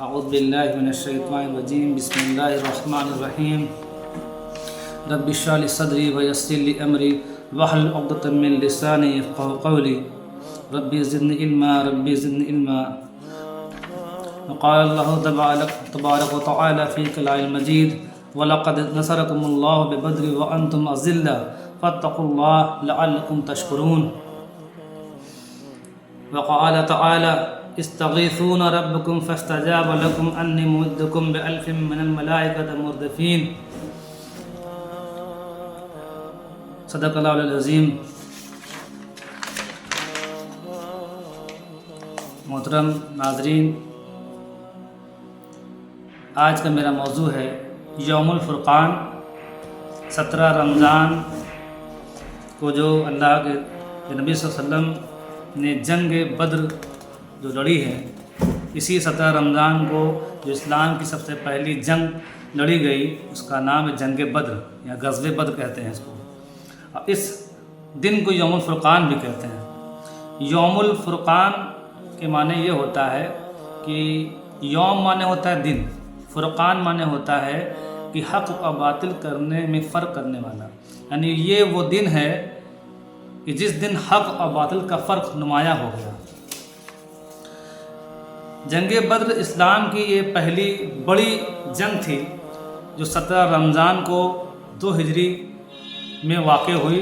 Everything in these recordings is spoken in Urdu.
اعوذ باللہ من الشیطان الرجیم بسم اللہ الرحمن الرحیم رب اشرح لی صدری ویسر لی امری واحلل عقدۃ من لسانی یفقهوا قولی رب زدنی علما وقال اللہ تبارک وتعالی فی کلام المجید وَلَقَدْ نَصَرَكُمُ اللَّهُ بِبَدْرٍ وَأَنْتُمْ أَذِلَّةٌ فَاتَّقُوا اللَّهَ لَعَلَّكُمْ تَشْكُرُونَ وقال تعالی استغیثون ربکم فاستجاب لکم انی ممدکم بألف من الملائکۃ مردفین صدق اللہ العظیم۔ محترم ناظرین، آج کا میرا موضوع ہے یوم الفرقان۔ 17 رمضان کو جو اللہ کے نبی صلی اللہ علیہ وسلم نے جنگ بدر جو لڑی ہے، اسی 17 رمضان کو جو اسلام کی سب سے پہلی جنگ لڑی گئی اس کا نام ہے جنگ بدر یا غزوہ بدر کہتے ہیں اس کو۔ اور اس دن کو یوم الفرقان بھی کہتے ہیں۔ یوم الفرقان کے معنی یہ ہوتا ہے کہ یوم معنی ہوتا ہے دن، فرقان معنی ہوتا ہے کہ حق اور باطل کرنے میں فرق کرنے والا، یعنی یہ وہ دن ہے کہ جس دن حق اور باطل کا فرق نمایاں ہو گیا۔ جنگ بدر اسلام کی یہ پہلی بڑی جنگ تھی جو 17 رمضان کو 2 ہجری میں واقع ہوئی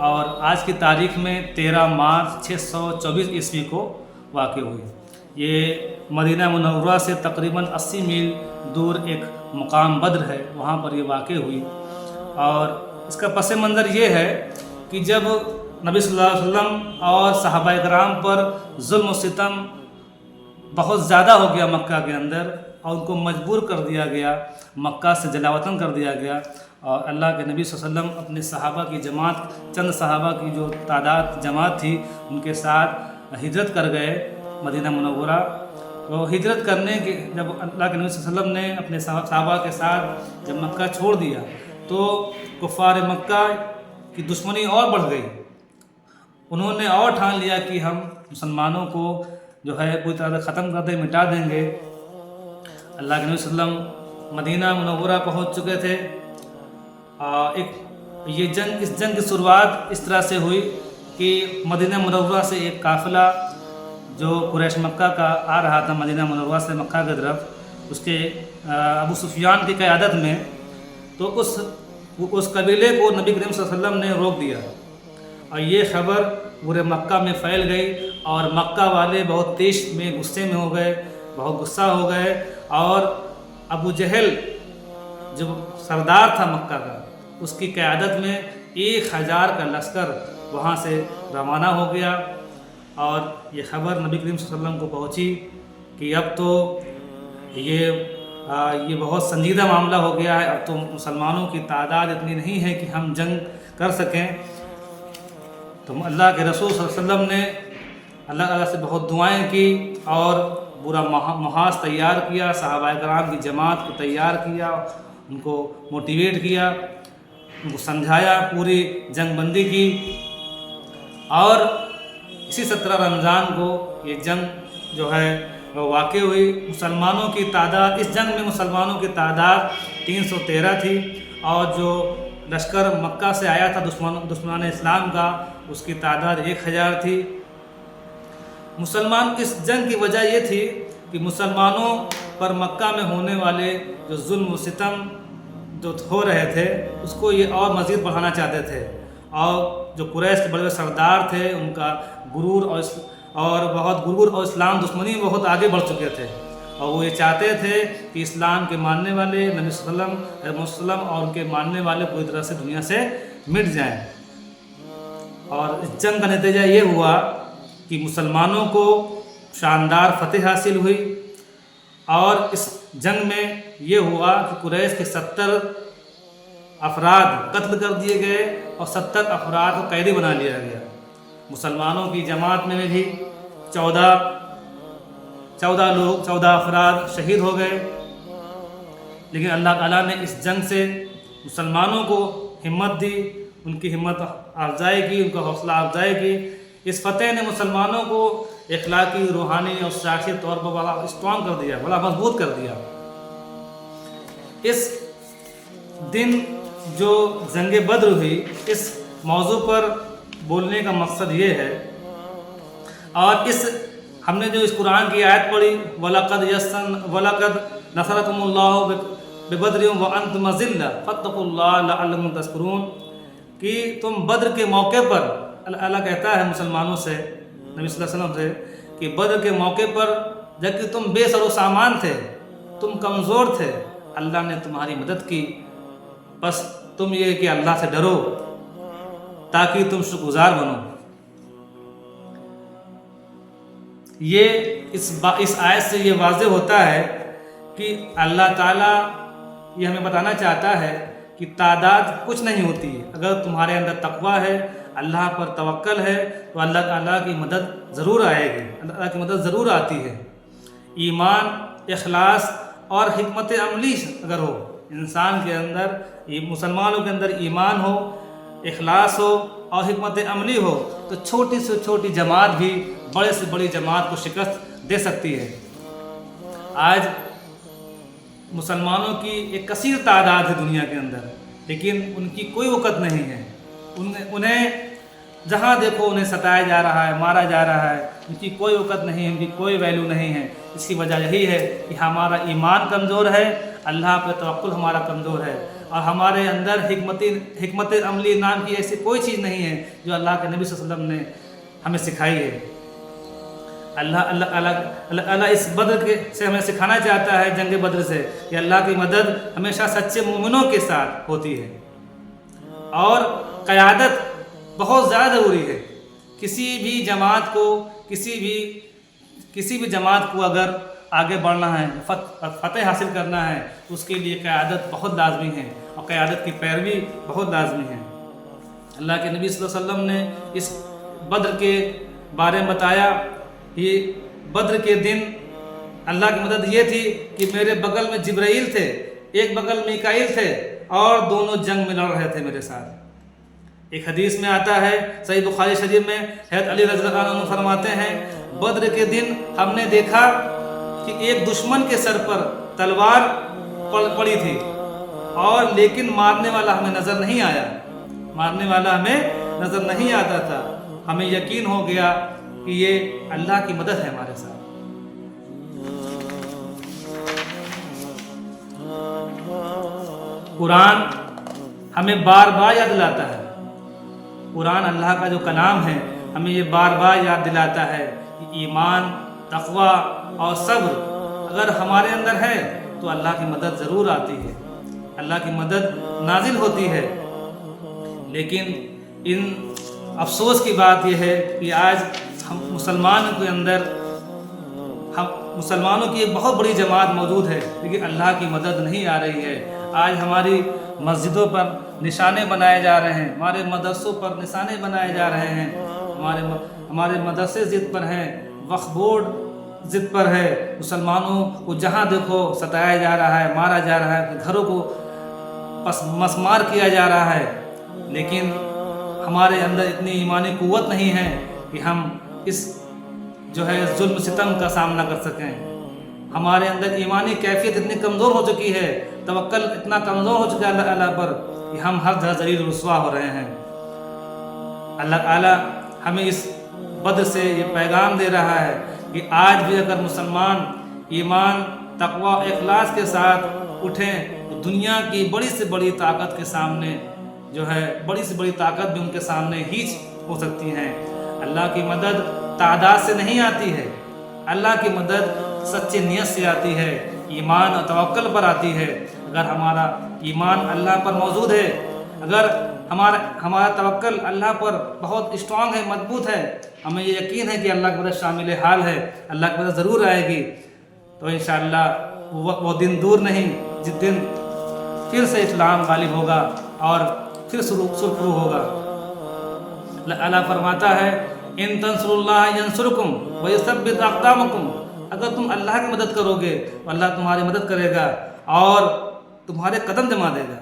اور آج کی تاریخ میں 13 مارچ 624 عیسوی کو واقع ہوئی۔ یہ مدینہ منورہ سے تقریباً 80 میل دور ایک مقام بدر ہے، وہاں پر یہ واقع ہوئی۔ اور اس کا پس منظر یہ ہے کہ جب نبی صلی اللہ علیہ وسلم اور صحابہ کرام پر ظلم و ستم بہت زیادہ ہو گیا مکہ کے اندر، اور ان کو مجبور کر دیا گیا، مکہ سے جلا وطن کر دیا گیا، اور اللہ کے نبی صلی اللہ علیہ وسلم اپنے صحابہ کی جماعت، چند صحابہ کی جو جماعت تھی ان کے ساتھ ہجرت کر گئے مدینہ منورہ۔ تو ہجرت کرنے کے جب اللہ کے نبی صلی اللہ علیہ وسلم نے اپنے صحابہ کے ساتھ جب مکہ چھوڑ دیا تو کفار مکہ کی دشمنی اور بڑھ گئی۔ انہوں نے اور ٹھان لیا کہ ہم مسلمانوں کو جو ہے پوری طرح سے ختم کر دیں، مٹا دیں گے۔ اللہ کے نبی صلی اللہ علیہ وسلم مدینہ منورہ پہنچ چکے تھے۔ اس جنگ کی شروعات اس طرح سے ہوئی کہ مدینہ منورہ سے ایک قافلہ جو قریش مکہ کا آ رہا تھا مدینہ منورہ سے مکہ کی طرف، اس کے ابو سفیان کی قیادت میں، تو اس قبیلے کو نبی کریم صلی اللہ علیہ وسلم نے روک دیا، اور یہ خبر پورے مکہ میں پھیل گئی، اور مکہ والے بہت تیز میں غصے میں ہو گئے، بہت غصہ ہو گئے، اور ابو جہل جو سردار تھا مکہ کا، اس کی قیادت میں 1000 کا لشکر وہاں سے روانہ ہو گیا، اور یہ خبر نبی کریم صلی اللہ علیہ وسلم کو پہنچی کہ اب تو یہ بہت سنجیدہ معاملہ ہو گیا ہے، اب تو مسلمانوں کی تعداد اتنی نہیں ہے کہ ہم جنگ کر سکیں۔ تو اللہ کے رسول صلی اللہ علیہ وسلم نے اللہ تعالیٰ سے بہت دعائیں کی اور پورا محاذ تیار کیا، صحابہ کرام کی جماعت کو تیار کیا، ان کو موٹیویٹ کیا، ان کو سمجھایا، پوری جنگ بندی کی، اور اسی 17 رمضان کو یہ جنگ جو ہے واقع ہوئی۔ مسلمانوں کی تعداد اس جنگ میں مسلمانوں کی تعداد 313 تھی، اور جو لشکر مکہ سے آیا تھا دشمنان اسلام کا، اس کی تعداد 1000 تھی۔ مسلمان اس جنگ کی وجہ یہ تھی کہ مسلمانوں پر مکہ میں ہونے والے جو ظلم و ستم جو ہو رہے تھے اس کو یہ اور مزید بڑھانا چاہتے تھے، اور جو قریش کے بڑے بڑے سردار تھے ان کا غرور اور اسلام دشمنی بہت آگے بڑھ چکے تھے، اور وہ یہ چاہتے تھے کہ اسلام کے ماننے والے نبی صلی اللہ علیہ وسلم اور ان کے ماننے والے پوری طرح سے دنیا سے مٹ جائیں۔ اور اس جنگ کا نتیجہ یہ ہوا کہ مسلمانوں کو شاندار فتح حاصل ہوئی، اور اس جنگ میں یہ ہوا کہ قریش کے 70 افراد قتل کر دیے گئے اور 70 افراد کو قیدی بنا لیا گیا۔ مسلمانوں کی جماعت میں بھی 14 افراد شہید ہو گئے، لیکن اللہ تعالیٰ نے اس جنگ سے مسلمانوں کو ہمت دی، ان کی ہمت افزائی کی، ان کا حوصلہ افزائی کی۔ اس فتح نے مسلمانوں کو اخلاقی، روحانی اور سیاسی طور پر بڑا اسٹرانگ کر دیا، بڑا مضبوط کر دیا۔ اس دن جو جنگ بدر ہوئی، اس موضوع پر بولنے کا مقصد یہ ہے، اور ہم نے جو اس قرآن کی آیت پڑھی، وَلَقَدْ نَصَرَكُمُ اللَّهُ بِبَدْرٍ وَأَنْتُمْ أَذِلَّةٌ فَاتَّقُوا اللَّهَ لَعَلَّكُمْ تَشْكُرُونَ، کہ تم بدر کے موقع پر، اللہ کہتا ہے مسلمانوں سے، نبی صلی اللہ علیہ وسلم سے، کہ بدر کے موقع پر جبکہ تم بے سر و سامان تھے، تم کمزور تھے، اللہ نے تمہاری مدد کی، بس تم یہ کہ اللہ سے ڈرو تاکہ تم شکر گزار بنو۔ یہ اس آیت سے یہ واضح ہوتا ہے کہ اللہ تعالیٰ یہ ہمیں بتانا چاہتا ہے کہ تعداد کچھ نہیں ہوتی ہے، اگر تمہارے اندر تقویٰ ہے، اللہ پر توکل ہے، تو اللہ تعالیٰ کی مدد ضرور آئے گی، اللہ کی مدد ضرور آتی ہے۔ ایمان، اخلاص اور حکمت عملی اگر ہو انسان کے اندر، مسلمانوں کے اندر ایمان ہو، اخلاص ہو اور حکمت عملی ہو، تو چھوٹی سے چھوٹی جماعت بھی بڑے سے بڑی جماعت کو شکست دے سکتی ہے۔ آج مسلمانوں کی ایک کثیر تعداد ہے دنیا کے اندر، لیکن ان کی کوئی وقت نہیں ہے، انہیں جہاں دیکھو انہیں ستایا جا رہا ہے، مارا جا رہا ہے، ان کی کوئی وقت نہیں ہے، ان کی کوئی ویلیو نہیں ہے۔ اس کی وجہ یہی ہے کہ ہمارا ایمان کمزور ہے، اللہ پہ توکل ہمارا کمزور ہے، اور ہمارے اندر حکمت عملی نام کی ایسی کوئی چیز نہیں ہے جو اللہ کے نبی صلی اللہ علیہ وسلم نے ہمیں سکھائی ہے۔ اللہ اس بدر سے ہمیں سکھانا چاہتا ہے، جنگ بدر سے، کہ اللہ کی مدد ہمیشہ سچے مومنوں کے ساتھ ہوتی ہے، اور قیادت بہت زیادہ ضروری ہے۔ کسی بھی جماعت کو اگر آگے بڑھنا ہے، فتح حاصل کرنا ہے، اس کے لیے قیادت بہت لازمی ہے، اور قیادت کی پیروی بہت لازمی ہے۔ اللہ کے نبی صلی اللہ علیہ وسلم نے اس بدر کے بارے میں بتایا، یہ بدر کے دن اللہ کی مدد یہ تھی کہ میرے بغل میں جبرائیل تھے، ایک بغل میکائیل تھے، اور دونوں جنگ میں لڑ رہے تھے میرے ساتھ۔ ایک حدیث میں آتا ہے، صحیح بخاری شریف میں، حضرت علی رضی اللہ عنہ فرماتے ہیں، بدر کے دن ہم نے دیکھا کہ ایک دشمن کے سر پر تلوار پڑی تھی، اور لیکن مارنے والا ہمیں نظر نہیں آیا، مارنے والا ہمیں نظر نہیں آتا تھا۔ ہمیں یقین ہو گیا کہ یہ اللہ کی مدد ہے ہمارے ساتھ۔ قرآن ہمیں بار بار یاد دلاتا ہے، قرآن اللہ کا جو کلام ہے ہمیں یہ بار بار یاد دلاتا ہے کہ ایمان، تقویٰ اور صبر اگر ہمارے اندر ہے تو اللہ کی مدد ضرور آتی ہے، اللہ کی مدد نازل ہوتی ہے۔ لیکن افسوس کی بات یہ ہے کہ آج مسلمانوں کی ایک بہت بڑی جماعت موجود ہے، لیکن اللہ کی مدد نہیں آ رہی ہے۔ آج ہماری مسجدوں پر نشانے بنائے جا رہے ہیں، ہمارے مدرسوں پر نشانے بنائے جا رہے ہیں، ہمارے مدرسے ضد پر ہیں، وقف بورڈ ضد پر ہے، مسلمانوں کو جہاں دیکھو ستایا جا رہا ہے، مارا جا رہا ہے، گھروں کو مسمار کیا جا رہا ہے، لیکن ہمارے اندر اتنی ایمانی قوت نہیں ہے کہ ہم اس ظلم ستم کا سامنا کر سکیں۔ ہمارے اندر ایمانی کیفیت اتنی کمزور ہو چکی ہے، توکل اتنا کمزور ہو چکا ہے اللہ تعالیٰ پر کہ ہم ہر جگہ ذلیل رسوا ہو رہے ہیں۔ اللہ تعالیٰ ہمیں اس بدر سے یہ پیغام دے رہا ہے کہ آج بھی اگر مسلمان ایمان، تقویٰ، اخلاص کے ساتھ اٹھیں تو دنیا کی بڑی سے بڑی طاقت کے سامنے بڑی سے بڑی طاقت بھی ان کے سامنے ہیچ ہو سکتی ہیں۔ اللہ کی مدد تعداد سے نہیں آتی ہے، اللہ کی مدد سچی نیت سے آتی ہے، ایمان اور توکل پر آتی ہے۔ اگر ہمارا ایمان اللہ پر موجود ہے، اگر ہمارا توکل اللہ پر بہت اسٹرانگ ہے، مضبوط ہے، ہمیں یہ یقین ہے کہ اللہ کی مدد شامل حال ہے، اللہ کی مدد ضرور آئے گی، تو انشاءاللہ وہ دن دور نہیں جس دن پھر سے اسلام غالب ہوگا اور پھر شروع ہوگا۔ اللہ فرماتا ہے، ان تنصروا اللہ ینصرکم ویثبت اقدامکم، اگر تم اللہ کی مدد کرو گے تو اللہ تمہاری مدد کرے گا اور تمہارے قدم جما دے گا۔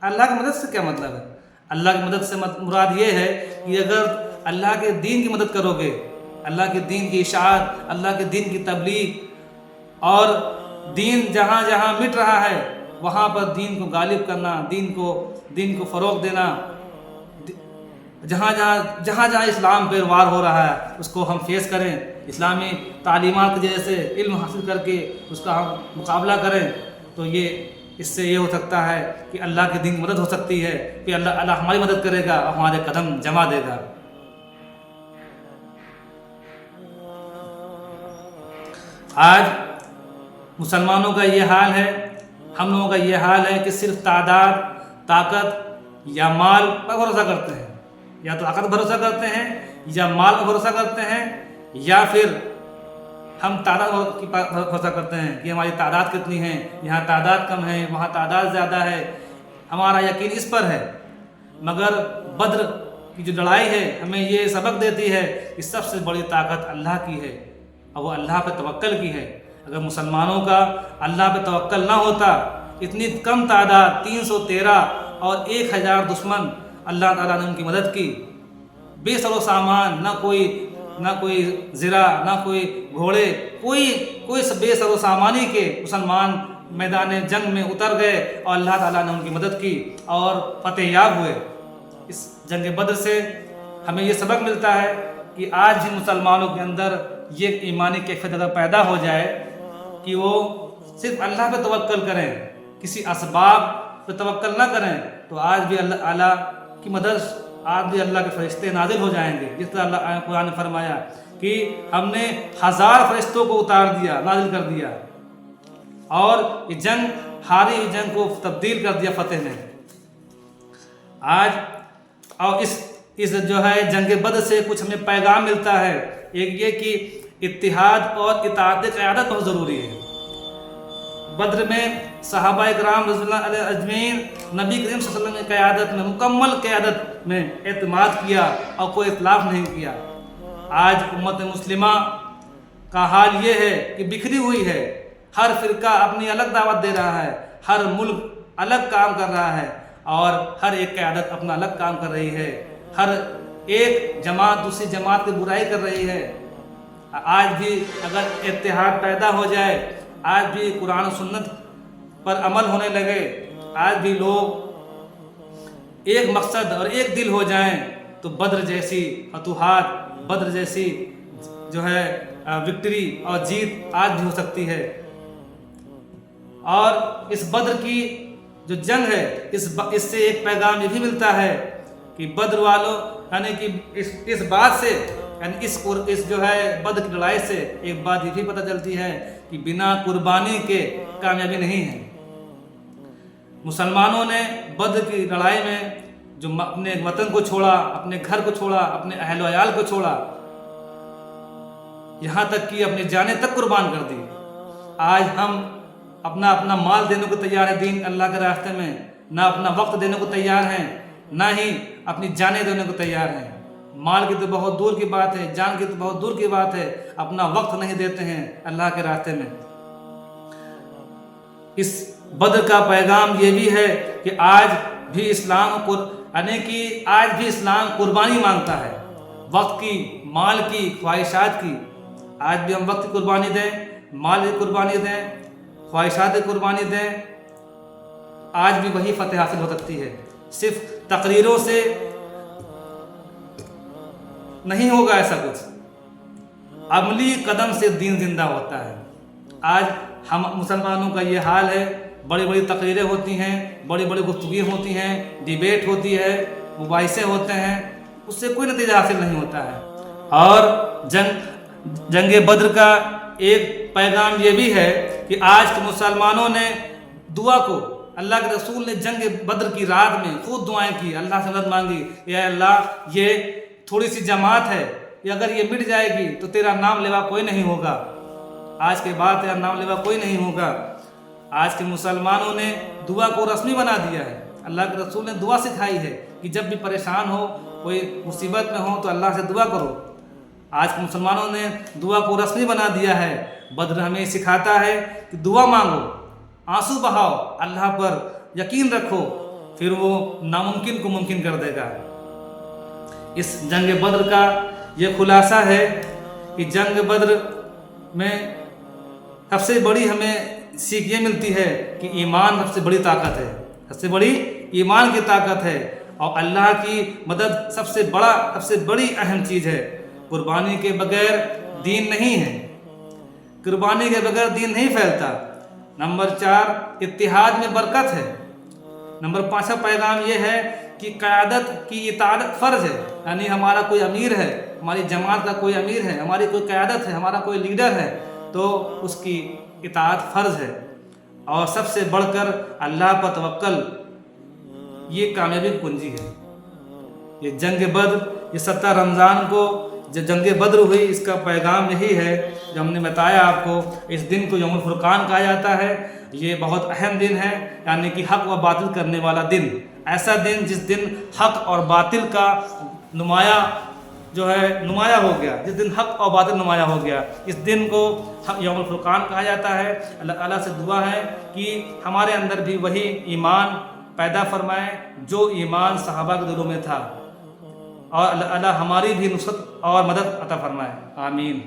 اللہ کی مدد سے کیا مطلب ہے؟ اللہ کی مدد سے مراد یہ ہے کہ اگر اللہ کے دین کی مدد کرو گے، اللہ کے دین کی اشاعت، اللہ کے دین کی تبلیغ، اور دین جہاں جہاں مٹ رہا ہے وہاں پر دین کو غالب کرنا، دین کو فروغ دینا، جہاں جہاں اسلام پہ وار ہو رہا ہے اس کو ہم فیس کریں، اسلامی تعلیمات کے جیسے علم حاصل کر کے اس کا ہم مقابلہ کریں، تو اس سے یہ ہو سکتا ہے کہ اللہ کے دین کی مدد ہو سکتی ہے، کہ اللہ ہماری مدد کرے گا اور ہمارے قدم جما دے گا۔ آج مسلمانوں کا یہ حال ہے، ہم لوگوں کا یہ حال ہے کہ صرف تعداد، طاقت یا مال پر بھروسہ کرتے ہیں، یا تو طاقت پر بھروسہ کرتے ہیں یا مال پر بھروسہ کرتے ہیں، یا پھر ہم تعداد پر بھروسہ کرتے ہیں کہ ہماری تعداد کتنی ہے، یہاں تعداد کم ہے وہاں تعداد زیادہ ہے، ہمارا یقین اس پر ہے۔ مگر بدر کی جو لڑائی ہے ہمیں یہ سبق دیتی ہے کہ سب سے بڑی طاقت اللہ کی ہے اور وہ اللہ پہ توکل کی ہے۔ اگر مسلمانوں کا اللہ پہ توکل نہ ہوتا، اتنی کم تعداد 313 اور 1000 دشمن، اللہ تعالیٰ نے ان کی مدد کی، بے سر و سامان، نہ کوئی زرہ، نہ کوئی گھوڑے، کوئی بے سر و سامانی کے مسلمان میدان جنگ میں اتر گئے اور اللہ تعالیٰ نے ان کی مدد کی اور فتح یاب ہوئے۔ اس جنگ بدر سے ہمیں یہ سبق ملتا ہے کہ آج بھی مسلمانوں کے اندر یہ ایمانی کیفیت اگر پیدا ہو جائے کہ وہ صرف اللہ پہ توکل کریں، کسی اسباب پہ توکل نہ کریں، تو آج بھی اللہ تعالیٰ کی مدد، آج بھی اللہ کے فرشتے نازل ہو جائیں گے۔ جس طرح اللہ قرآن نے فرمایا کہ ہم نے 1000 فرشتوں کو اتار دیا، نازل کر دیا، اور یہ جنگ، ہاری ہوئی جنگ کو تبدیل کر دیا فتح میں۔ آج اور اس جو ہے جنگ بدر سے کچھ ہمیں پیغام ملتا ہے۔ ایک یہ کہ اتحاد اور اطاعت قیادت بہت ضروری ہے۔ بدر میں صحابہ اکرام رضی اللہ علیہ اجمعین نبی کریم صلی اللہ علیہ وسلم کی قیادت میں، مکمل قیادت میں اعتماد کیا اور کوئی اختلاف نہیں کیا۔ آج امت مسلمہ کا حال یہ ہے کہ بکھری ہوئی ہے، ہر فرقہ اپنی الگ دعوت دے رہا ہے، ہر ملک الگ کام کر رہا ہے، اور ہر ایک قیادت اپنا الگ کام کر رہی ہے، ہر ایک جماعت دوسری جماعت کی برائی کر رہی ہے۔ آج بھی اگر اتحاد پیدا ہو جائے، آج بھی قرآن و سنت پر عمل ہونے لگے، آج بھی لوگ ایک مقصد اور ایک دل ہو جائیں، تو بدر جیسی فتوحات، بدر جیسی جو ہے وکٹری اور جیت آج بھی ہو سکتی ہے۔ اور اس بدر کی جو جنگ ہے، اس سے ایک پیغام یہ بھی ملتا ہے کہ بدر والوں، یعنی کہ اس بات سے، یعنی اس جو ہے بدر کی لڑائی سے ایک بات یہ بھی پتہ چلتی ہے کہ بنا قربانی کے کامیابی نہیں ہے۔ مسلمانوں نے بدر کی لڑائی میں جو اپنے وطن کو چھوڑا، اپنے گھر کو چھوڑا، اپنے اہل و عیال کو چھوڑا، یہاں تک کہ اپنی جانیں تک قربان کر دی۔ آج ہم اپنا مال دینے کو تیار ہیں دین اللہ کے راستے میں، نہ اپنا وقت دینے کو تیار ہیں، نہ ہی اپنی جانیں دینے کو تیار ہیں۔ مال کی تو بہت دور کی بات ہے، جان کی تو بہت دور کی بات ہے، اپنا وقت نہیں دیتے ہیں اللہ کے راستے میں۔ اس بدر کا پیغام یہ بھی ہے کہ آج بھی اسلام قربانی مانگتا ہے، وقت کی، مال کی، خواہشات کی۔ آج بھی ہم وقت کی قربانی دیں، مال کی قربانی دیں، خواہشات کی قربانی دیں، آج بھی وہی فتح حاصل ہو سکتی ہے۔ صرف تقریروں سے نہیں ہوگا ایسا کچھ، عملی قدم سے دین زندہ ہوتا ہے۔ آج ہم مسلمانوں کا یہ حال ہے، بڑی بڑی تقریریں ہوتی ہیں، بڑی بڑی گفتگویں ہوتی ہیں، ڈیبیٹ ہوتی ہے، مباحثے ہوتے ہیں، اس سے کوئی نتیجہ حاصل نہیں ہوتا ہے۔ اور جنگ بدر کا ایک پیغام یہ بھی ہے کہ آج کے مسلمانوں نے دعا کو، اللہ کے رسول نے جنگ بدر کی رات میں خود دعائیں کی، اللہ سے مدد مانگی، اے اللہ یہ تھوڑی سی جماعت ہے، اگر یہ مٹ جائے گی تو تیرا نام لیوا کوئی نہیں ہوگا، آج کے بعد تیرا نام لیوا کوئی نہیں ہوگا۔ آج کے مسلمانوں نے دعا کو رسمی بنا دیا ہے، اللہ کے رسول نے دعا سکھائی ہے کہ جب بھی پریشان ہو، کوئی مصیبت میں ہو تو اللہ سے دعا کرو۔ آج کے مسلمانوں نے دعا کو رسمی بنا دیا ہے۔ بدر ہمیں سکھاتا ہے کہ دعا مانگو، آنسو بہاؤ، اللہ پر یقین رکھو، پھر وہ ناممکن کو ممکن کر دے گا۔ اس جنگ بدر کا یہ خلاصہ ہے کہ جنگ بدر میں سب سے بڑی ہمیں سیکھ یہ ملتی ہے کہ ایمان سب سے بڑی طاقت ہے، سب سے بڑی ایمان کی طاقت ہے، اور اللہ کی مدد سب سے بڑی اہم چیز ہے۔ قربانی کے بغیر دین نہیں ہے، قربانی کے بغیر دین نہیں پھیلتا۔ نمبر 4، اتحاد میں برکت ہے۔ نمبر 5 پیغام یہ ہے کہ قیادت کی اطاعت فرض ہے، یعنی ہمارا کوئی امیر ہے، ہماری جماعت کا کوئی امیر ہے، ہماری کوئی قیادت ہے، ہمارا کوئی لیڈر ہے، تو اس کی اطاعت فرض ہے۔ اور سب سے بڑھ کر اللہ پر توکل، یہ کامیابی کی کنجی ہے۔ یہ جنگ بدر، یہ 17 رمضان کو جو جنگ بدر ہوئی، اس کا پیغام یہی ہے جو ہم نے بتایا آپ کو۔ اس دن کو یوم الفرقان کہا جاتا ہے۔ یہ بہت اہم دن ہے، یعنی کہ حق و باطل کرنے والا دن، ایسا دن جس دن حق اور باطل کا نمایاں ہو گیا، جس دن حق اور باطل نمایاں ہو گیا، اس دن کو یوم الفرقان کہا جاتا ہے۔ اللہ تعالیٰ سے دعا ہے کہ ہمارے اندر بھی وہی ایمان پیدا فرمائے جو ایمان صحابہ کے دلوں میں تھا، اور اللہ تعالیٰ ہماری بھی نصرت اور مدد عطا فرمائے، آمین۔